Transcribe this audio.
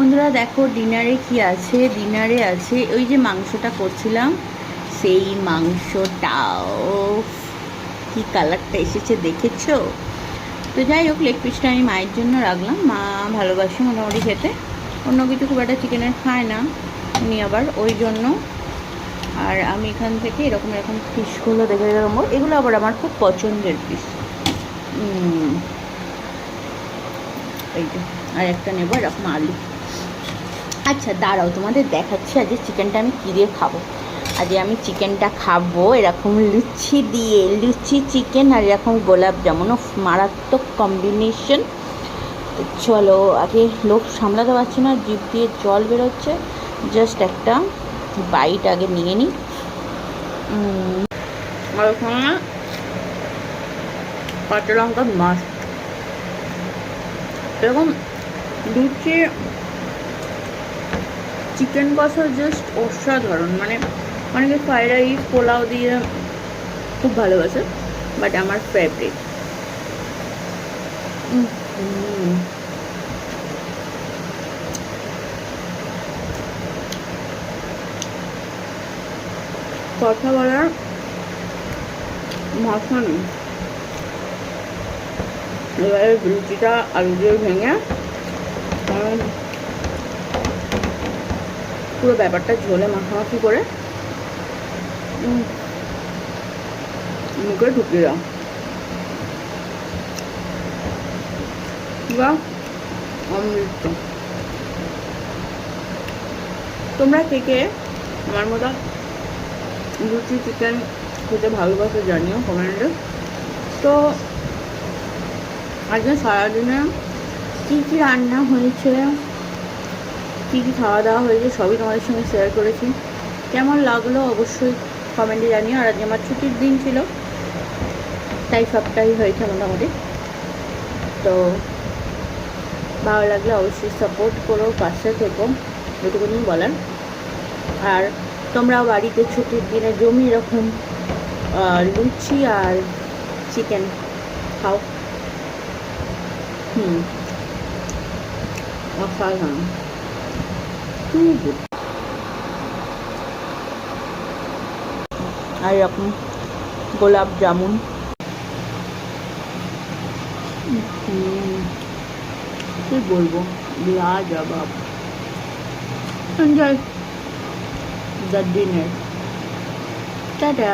বন্ধুরা দেখো ডিনারে কি আছে। ডিনারে আছে ওই যে মাংসটা করছিলাম, সেই মাংসটাও কি কালারটা এসেছে দেখেছো? তো যাই হোক, লেগ পিসটা আমি মায়ের জন্য রাখলাম। মা ভালোবাসে মোটামুটি খেতে, অন্য কিছু খুব একটা চিকেনের খায় না উনি আবার, ওই জন্য। আর আমি এখান থেকে এরকম এরকম পিসগুলো দেখে এরকম, এগুলো আবার আমার খুব পছন্দের পিস। এই যে আর একটা নেবো এরকম আলু। আচ্ছা দাঁড়াও, তোমাদের দেখাচ্ছি আজকে চিকেনটা আমি কী দিয়ে খাবো। আজকে আমি চিকেনটা খাবো এরকম লুচি দিয়ে, লুচি চিকেন আর এরকম গোলাপ জামুন, মারাত্মক কম্বিনেশন। তো চলো, আগে লোভ সামলাতে পারছি না, জিভ দিয়ে জল বেরোচ্ছে। জাস্ট একটা বাইট আগে নিয়ে নিই। আর ওখানে কাঁচা লঙ্কা মাস্ট। এরকম লুচি চিকেন কষা জাস্ট অসাধারণ। মানে অনেকে ফ্রাইড রাইস পোলাও দিয়ে খুব ভালোবাসে, বাট আমার ফেভারিট। কথা বলার ভাষা নেই। এবারে লুচিটা আলু দিয়ে ভেঙে পুরো ব্যাপারটা ঝোলে মাখামাখি করে মুখে ঢুকিয়ে দাও। বা অমৃত। তোমরা কে কে আমার মতো লুচি চিকেন খেতে ভালোবাসে জানিও কমেন্টে। তো আজকে সারাদিনে কী কী রান্না হয়েছে, কী কী খাওয়া দাওয়া হয়েছে সবই তোমাদের সঙ্গে শেয়ার করেছি। কেমন লাগলো অবশ্যই কমেন্টে জানিও। আর আজকে আমার ছুটির দিন ছিল, তাই সবটাই হয়েছে মোটামুটি। তো ভালো লাগলে অবশ্যই সাপোর্ট করো, পাশে থেকো, এটুকুনি বলার। আর তোমরাও বাড়িতে ছুটির দিনে জমি এরকম লুচি আর চিকেন খাও। অসাধারণ, আর এরকম গোলাপ জামুন, কি বলবো, লাজবাব। Enjoy the dinner. টাটা।